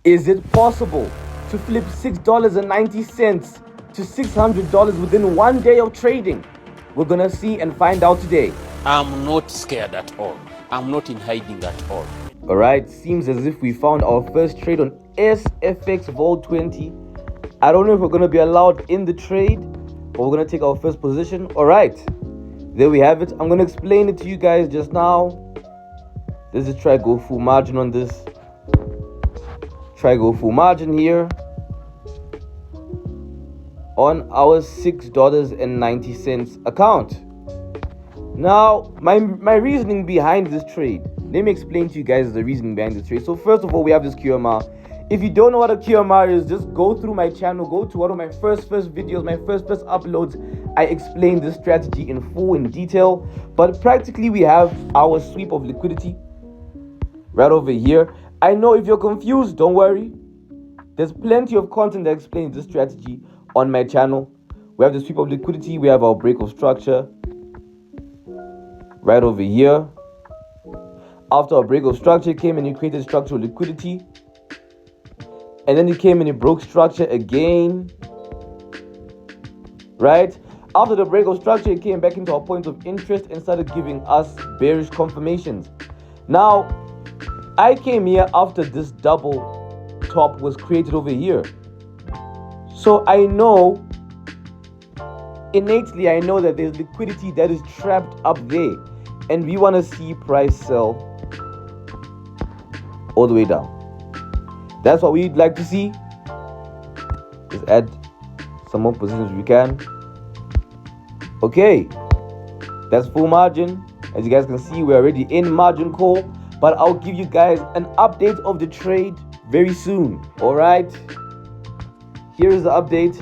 Is it possible to flip $6.90 to $600 within 1 day of trading? We're gonna see and find out today. I'm not scared at all. I'm not in hiding at all. Alright, seems as if we found our first trade on SFX Vol 20. I don't know if we're gonna be allowed in the trade, but we're gonna take our first position. Alright, there we have it. I'm gonna explain it to you guys just now. Let's just try go full margin on this. Try go full margin here on our $6.90 account. Now, my reasoning behind this trade. Let me explain to you guys the reasoning behind this trade. So first of all, we have this QMR. If you don't know what a QMR is, just go through my channel, go to one of my first videos, my first uploads. I explain this strategy in full, in detail. But practically, we have our sweep of liquidity right over here. I know if you're confused, don't worry. There's plenty of content that explains this strategy on my channel. We have the sweep of liquidity. We have our break of structure right over here. After our break of structure, it came and it created structural liquidity. And then it came and it broke structure again. Right? After the break of structure, it came back into our point of interest and started giving us bearish confirmations. Now, I came here after this double top was created over here. So I know, innately I know that there's liquidity that is trapped up there. And we want to see price sell all the way down. That's what we'd like to see. Just add some more positions if we can. Okay, that's full margin. As you guys can see, we're already in margin call, but I'll give you guys an update of the trade very soon. All right, here is the update.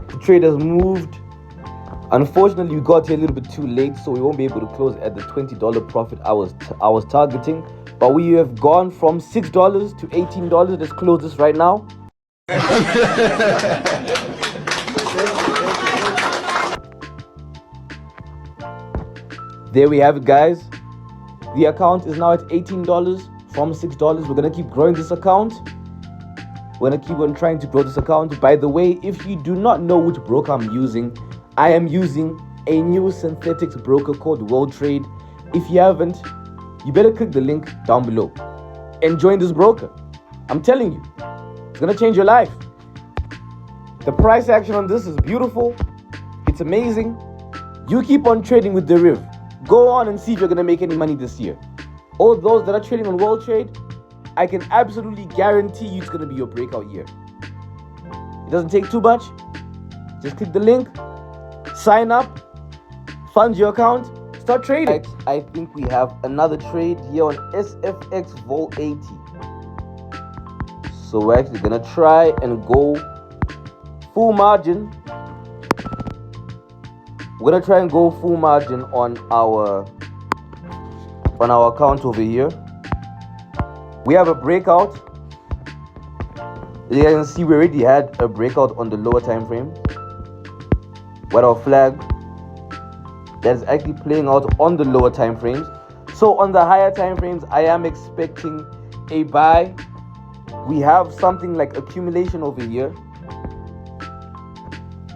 The trade has moved. Unfortunately, we got here a little bit too late, so we won't be able to close at the $20 profit I was targeting. But we have gone from $6 to $18. Let's close this right now. There we have it, guys. The account is now at $18 from $6. We're gonna keep growing this account. We're gonna keep on trying to grow this account. By the way, if you do not know which broker I'm using, I am using a new synthetics broker called Weltrade. If you haven't, you better click the link down below and join this broker. I'm telling you, it's gonna change your life. The price action on this is beautiful. It's amazing. You keep on trading with the Riv. Go on and see if you're gonna make any money this year. All those that are trading on Weltrade, I can absolutely guarantee you it's gonna be your breakout year. It doesn't take too much. Just click the link, sign up, fund your account, start trading. I think we have another trade here on SFX Vol 80. So we're actually gonna try and go full margin. We're gonna try and go full margin on our account over here. We have a breakout. You guys can see we already had a breakout on the lower time frame. What our flag that is actually playing out on the lower time frames. So on the higher time frames, I am expecting a buy. We have something like accumulation over here.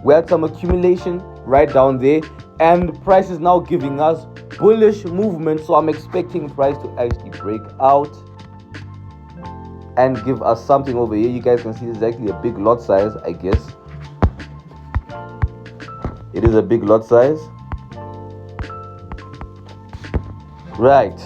We had some accumulation right down there, and price is now giving us bullish movement. So I'm expecting price to actually break out and give us something over here. You guys can see this is actually a big lot size, I guess. It is a big lot size. Right.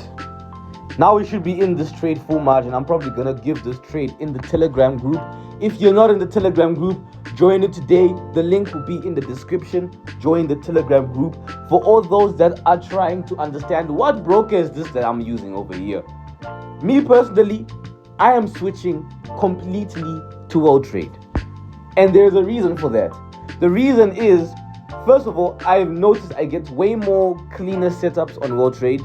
Now we should be in this trade full margin. I'm probably gonna give this trade in the Telegram group. If you're not in the Telegram group, join it today. The link will be in the description. Join the Telegram group. For all those that are trying to understand what broker is this that I'm using over here. Me personally, I am switching completely to Weltrade. And there's a reason for that. The reason is, first of all, I've noticed I get way more cleaner setups on Weltrade.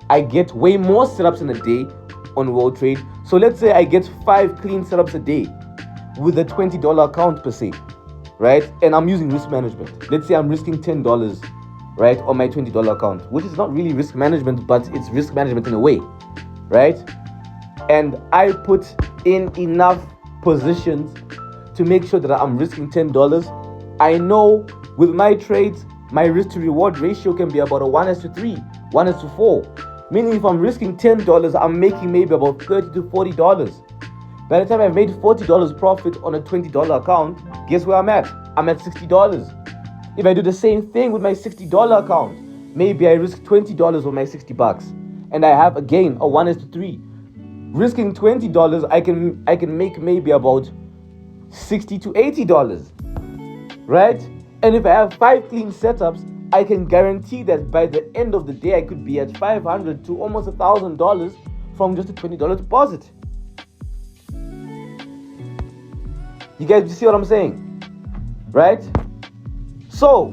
I get way more setups in a day on Weltrade. So let's say I get 5 clean setups a day with a $20 account per se, right? And I'm using risk management. Let's say I'm risking $10, right, on my $20 account, which is not really risk management, but it's risk management in a way, right? And I put in enough positions to make sure that I'm risking $10. I know with my trades, my risk to reward ratio can be about a 1:3, 1:4. Meaning if I'm risking $10, I'm making maybe about $30 to $40. By the time I've made $40 profit on a $20 account, guess where I'm at? I'm at $60. If I do the same thing with my $60 account, maybe I risk $20 on my $60 and I have again a 1:3. Risking $20, I can make maybe about $60 to $80, right? And if I have 5 clean setups, I can guarantee that by the end of the day, I could be at $500 to almost $1,000 from just a $20 deposit. You guys see what I'm saying? Right? So,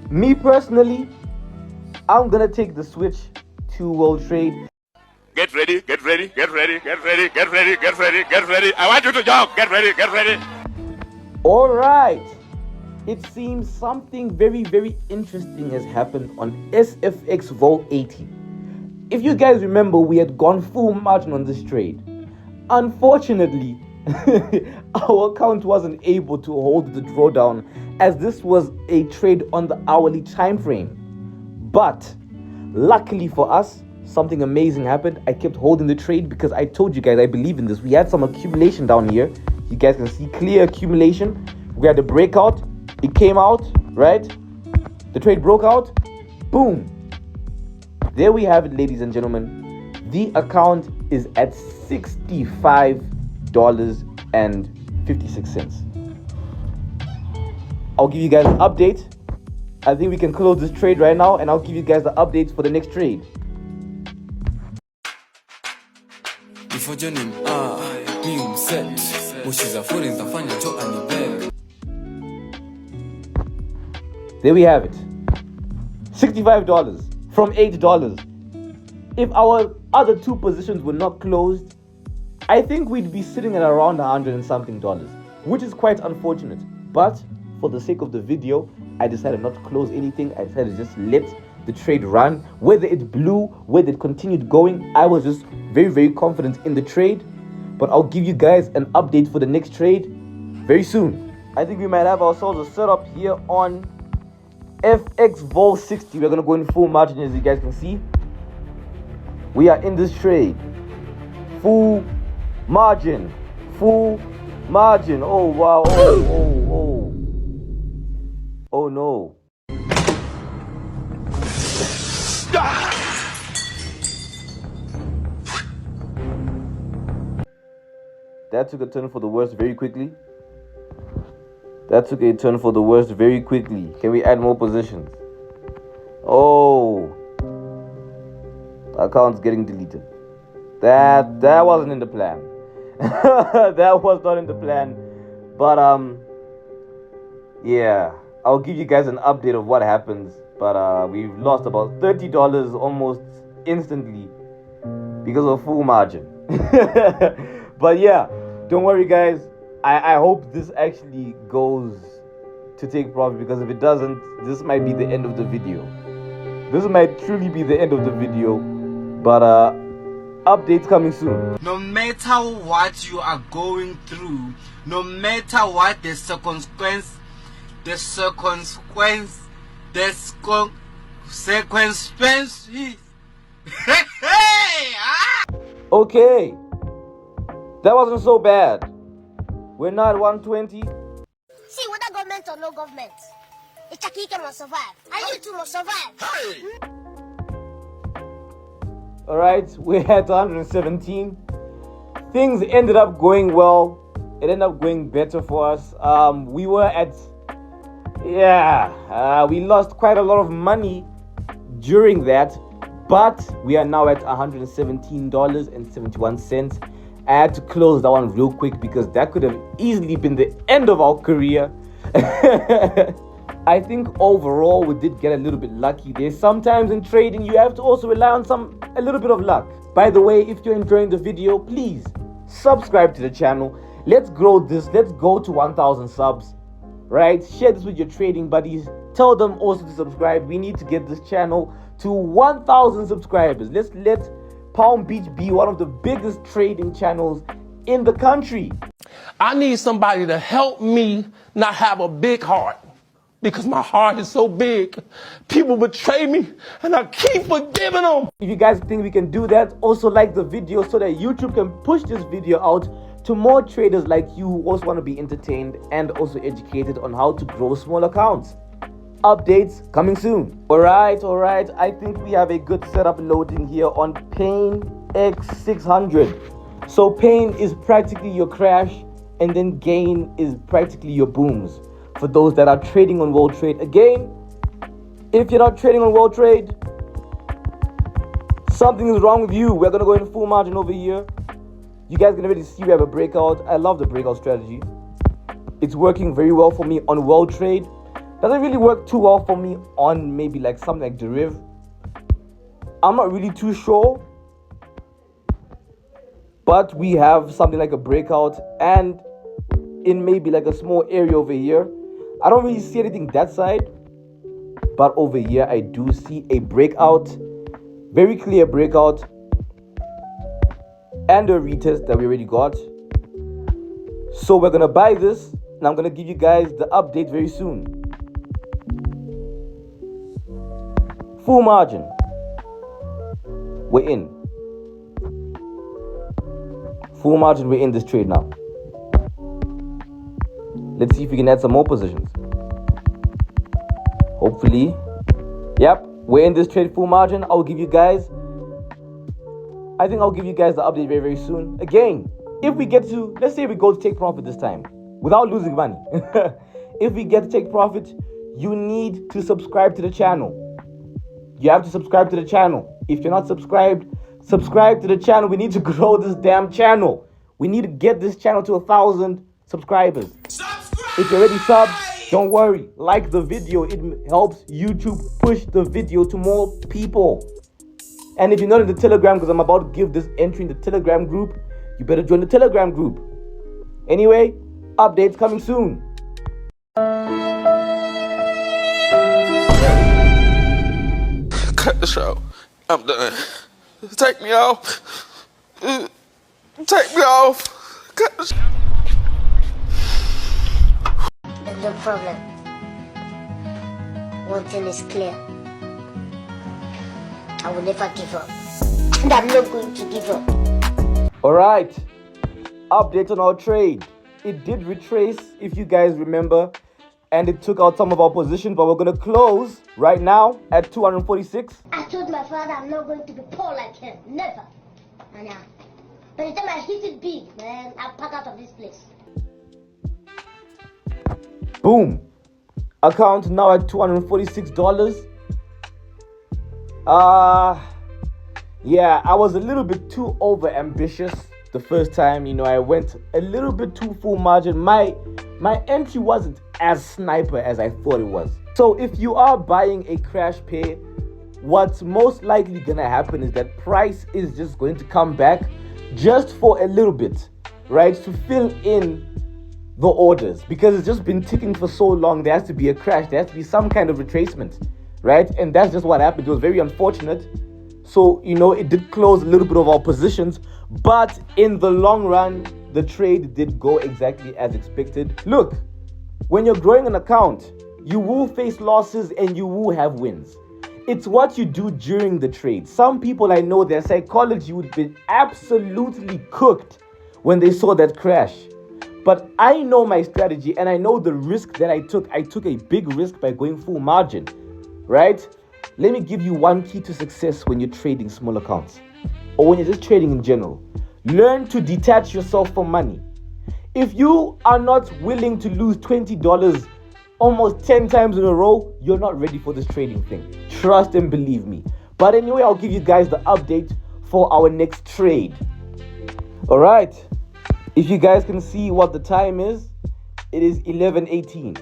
me personally, I'm gonna take the switch to Weltrade. Get ready, get ready, get ready, get ready, get ready, get ready, get ready. I want you to jump. Get ready, get ready. All right. It seems something very, very interesting has happened on SFX Vol 80. If you guys remember, we had gone full margin on this trade. Unfortunately, our account wasn't able to hold the drawdown as this was a trade on the hourly time frame. But luckily for us, something amazing happened. I kept holding the trade because I told you guys I believe in this. We had some accumulation down here. You guys can see clear accumulation. We had a breakout. It came out, right? The trade broke out. Boom. There we have it, ladies and gentlemen. The account is at $65.56. I'll give you guys an update. I think we can close this trade right now and I'll give you guys the updates for the next trade. Before joining, new set. There we have it. $65 from $8. If our other 2 positions were not closed, I think we'd be sitting at around $100 and something, which is quite unfortunate. But for the sake of the video, I decided not to close anything. I decided to just let the trade run. Whether it blew, whether it continued going, I was just very, very confident in the trade. But I'll give you guys an update for the next trade very soon. I think we might have ourselves a setup here on FX Vol 60. We're going to go in full margin, as you guys can see. We are in this trade. Full margin. Full margin. Oh, wow. Oh, no. That took a turn for the worst very quickly. Can we add more positions? Oh. Account's getting deleted. That wasn't in the plan. That was not in the plan. But yeah. I'll give you guys an update of what happens. But we've lost about $30 almost instantly because of full margin. But yeah, don't worry guys. I hope this actually goes to take profit, because if it doesn't, this might be the end of the video. This might truly be the end of the video. But updates coming soon. No matter what you are going through, no matter what the circumstance is. Okay, that wasn't so bad. We're not at 120. See, whether government or no government, the Chakika must survive. And you too must survive. Hey! Alright, we're at 117. Things ended up going well. It ended up going better for us. We were at... we lost quite a lot of money during that. But we are now at $117.71. I had to close that one real quick because that could have easily been the end of our career. I think overall we did get a little bit lucky. There's sometimes in trading you have to also rely on a little bit of luck. By the way, if you're enjoying the video, please subscribe to the channel. Let's grow this. Let's go to 1,000 subs. Right? Share this with your trading buddies. Tell them also to subscribe. We need to get this channel to 1,000 subscribers. Let's let Palm Beach be one of the biggest trading channels in the country. I need somebody to help me not have a big heart, because my heart is so big. People betray me and I keep forgiving them. If you guys think we can do that, also like the video so that YouTube can push this video out to more traders like you who also want to be entertained and also educated on how to grow small accounts. Updates coming soon. Alright, I think we have a good setup loading here on Pain X600. So Pain is practically your crash, and then Gain is practically your booms. For those that are trading on Weltrade. Again, if you're not trading on Weltrade, something is wrong with you. We're gonna go into full margin over here. You guys can already see we have a breakout. I love the breakout strategy. It's working very well for me on Weltrade. Doesn't really work too well for me on maybe like something like Deriv. I'm not really too sure. But we have something like a breakout, and in maybe like a small area over here. I don't really see anything that side, but over here I do see a breakout, very clear breakout, and a retest that we already got. So we're gonna buy this, and I'm gonna give you guys the update very soon. Full margin, we're in. Full margin, we're in this trade now. Let's see if we can add some more positions. Hopefully. Yep, we're in this trade full margin. I think I'll give you guys the update very, very soon. Again, if we get to, let's say we go to take profit this time without losing money. If we get to take profit, you need to subscribe to the channel. You have to subscribe to the channel. If you're not subscribed, subscribe to the channel. We need to grow this damn channel. We need to get this channel to 1,000 subscribers. If you're already subbed, don't worry. Like the video. It helps YouTube push the video to more people. And if you're not in the Telegram, because I'm about to give this entry in the Telegram group, you better join the Telegram group. Anyway, updates coming soon. Cut the show. I'm done. Take me off. Take me off. Cut the show. No problem. One thing is clear. I will never give up. And I'm not going to give up. Alright. Update on our trade. It did retrace, if you guys remember, and it took out some of our positions, but we're going to close right now at 246. I told my father I'm not going to be poor like him. Never. And by the time I hit it big, man, I'll pack out of this place. Boom. Account now at $246. Yeah, I was a little bit too over ambitious the first time. I went a little bit too full margin. My entry wasn't as sniper as I thought it was. So if you are buying a crash pair, what's most likely gonna happen is that price is just going to come back just for a little bit, right? To fill in the orders, because it's just been ticking for so long. There has to be a crash, there has to be some kind of retracement, right? And that's just what happened. It was very unfortunate. So it did close a little bit of our positions, but in the long run the trade did go exactly as expected. Look, when you're growing an account, you will face losses and you will have wins. It's what you do during the trade. Some people, I know, their psychology would be absolutely cooked when they saw that crash. But I know my strategy and I know the risk that I took. I took a big risk by going full margin, right? Let me give you one key to success when you're trading small accounts or when you're just trading in general. Learn to detach yourself from money. If you are not willing to lose $20 almost 10 times in a row, you're not ready for this trading thing. Trust and believe me. But anyway, I'll give you guys the update for our next trade. All right. If you guys can see what the time is, it is 11:18.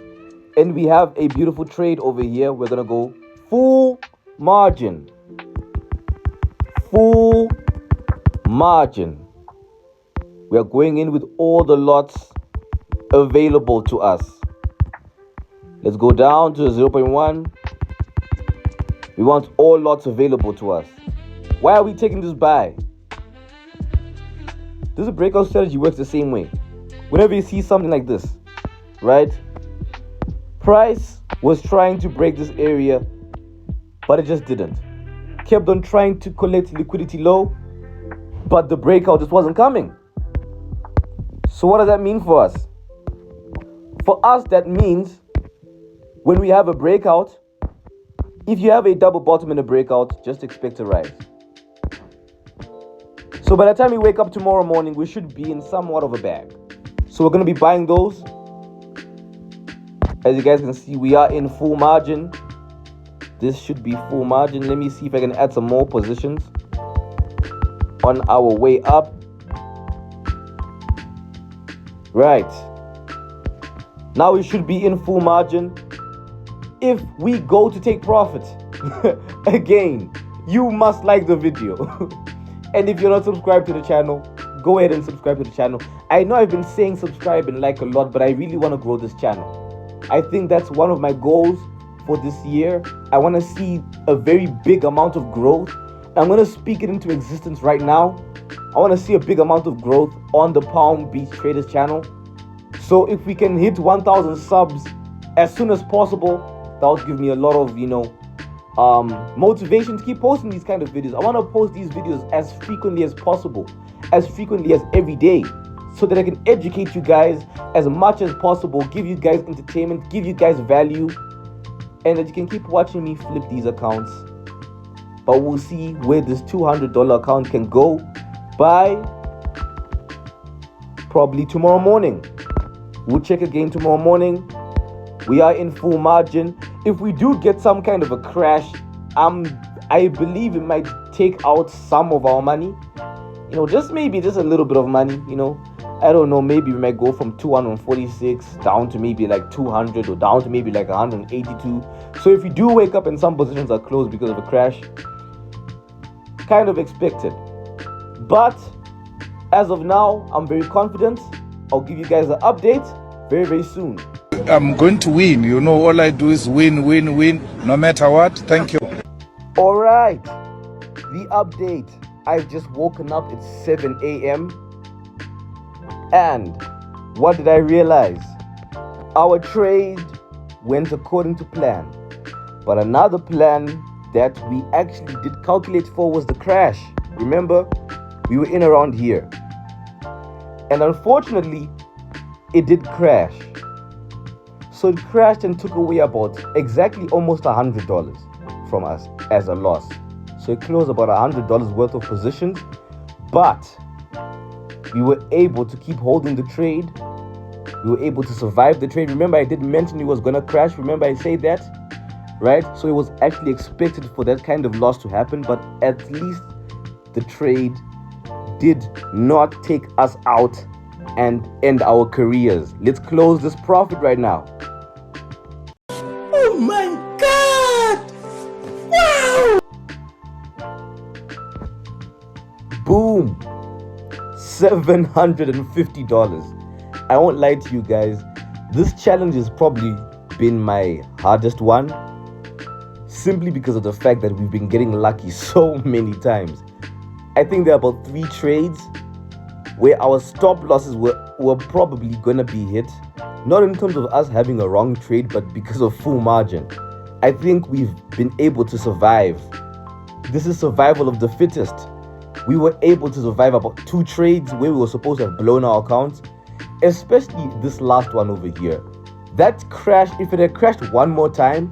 And we have a beautiful trade over here. We're going to go full margin. Full margin. We are going in with all the lots available to us. Let's go down to 0.1. We want all lots available to us. Why are we taking this buy? This breakout strategy works the same way. Whenever you see something like this, right? Price was trying to break this area, but it just didn't. Kept on trying to collect liquidity low, but the breakout just wasn't coming. So what does that mean for us? For us, that means when we have a breakout, if you have a double bottom in a breakout, just expect a rise. So by the time we wake up tomorrow morning, we should be in somewhat of a bag. So we're going to be buying those. As you guys can see, we are in full margin. This should be full margin. Let me see if I can add some more positions on our way up. Right. Now we should be in full margin. If we go to take profit, again, you must like the video. And if you're not subscribed to the channel, go ahead and subscribe to the channel. I know I've been saying subscribe and like a lot, but I really want to grow this channel. I think that's one of my goals for this year. I want to see a very big amount of growth. I'm going to speak it into existence right now. I want to see a big amount of growth on the Palm Beach Traders channel. So if we can hit 1,000 subs as soon as possible, that would give me a lot of, motivation to keep posting these kind of videos. I want to post these videos as frequently as possible, as frequently as every day, so that I can educate you guys as much as possible, give you guys entertainment, give you guys value, and that you can keep watching me flip these accounts. But we'll see where this $200 account can go by probably tomorrow morning. We'll check again tomorrow morning. We are in full margin. If we do get some kind of a crash, I believe it might take out some of our money. Just maybe just a little bit of money, I don't know, maybe we might go from 246 down to maybe like 200 or down to maybe like 182. So if you do wake up and some positions are closed because of a crash, kind of expected. But as of now, I'm very confident. I'll give you guys an update very, very soon. I'm going to win. All I do is win, no matter what. Thank you. All right. The update. I've just woken up. It's 7 a.m. And what did I realize? Our trade went according to plan. But another plan that we actually did calculate for was the crash. Remember, we were in around here. And unfortunately, it did crash. So it crashed and took away about exactly almost $100 from us as a loss. So it closed about $100 worth of positions. But we were able to keep holding the trade. We were able to survive the trade. Remember, I did mention it was going to crash. Remember, I said that, right? So it was actually expected for that kind of loss to happen. But at least the trade did not take us out and end our careers. Let's close this profit right now. Oh my God! Wow! Boom! $750. I won't lie to you guys. This challenge has probably been my hardest one, simply because of the fact that we've been getting lucky so many times. I think there are about 3 trades where our stop losses were probably gonna be hit. Not in terms of us having a wrong trade, but because of full margin. I think we've been able to survive. This is survival of the fittest. We were able to survive about 2 trades where we were supposed to have blown our accounts, especially this last one over here. That crash, if it had crashed one more time,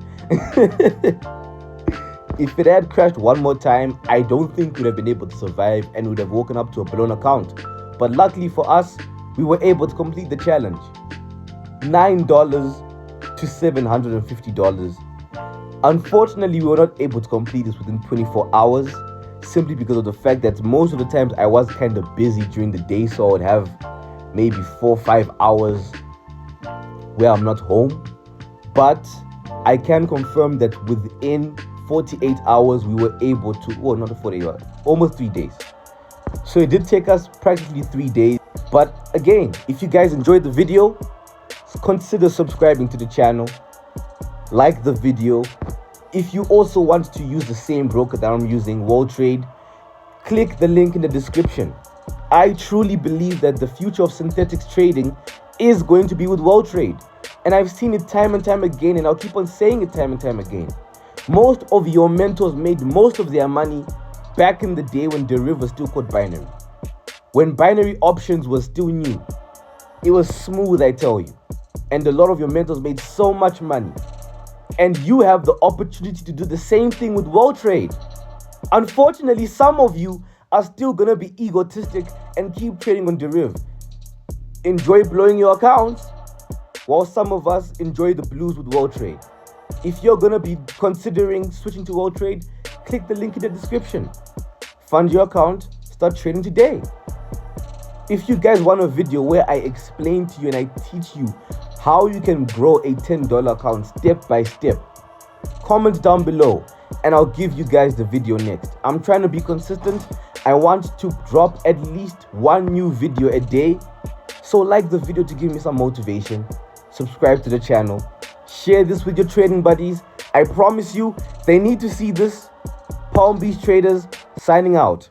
I don't think we'd have been able to survive and would have woken up to a blown account. But luckily for us, we were able to complete the challenge. $9 to $750. Unfortunately, we were not able to complete this within 24 hours, simply because of the fact that most of the times I was kind of busy during the day, so I would have maybe 4 or 5 hours where I'm not home. But I can confirm that within 48 hours we were able to, not 48 hours, almost 3 days. So it did take us practically 3 days. But again, if you guys enjoyed the video, consider subscribing to the channel, like the video. If you also want to use the same broker that I'm using, Weltrade, click the link in the description. I truly believe that the future of synthetics trading is going to be with Weltrade. And I've seen it time and time again, and I'll keep on saying it time and time again. Most of your mentors made most of their money back in the day when deriv was still called binary. When binary options was still new. It was smooth, I tell you. And a lot of your mentors made so much money. And you have the opportunity to do the same thing with Weltrade. Unfortunately, some of you are still gonna be egotistic and keep trading on deriv. Enjoy blowing your accounts, while some of us enjoy the blues with Weltrade. If you're gonna be considering switching to Weltrade, click the link in the description. Fund your account, start trading today. If you guys want a video where I explain to you and I teach you how you can grow a $10 account step by step, comment down below and I'll give you guys the video next. I'm trying to be consistent. I want to drop at least one new video a day. So like the video to give me some motivation. Subscribe to the channel. Share this with your trading buddies. I promise you, they need to see this. Palm Beach Traders signing out.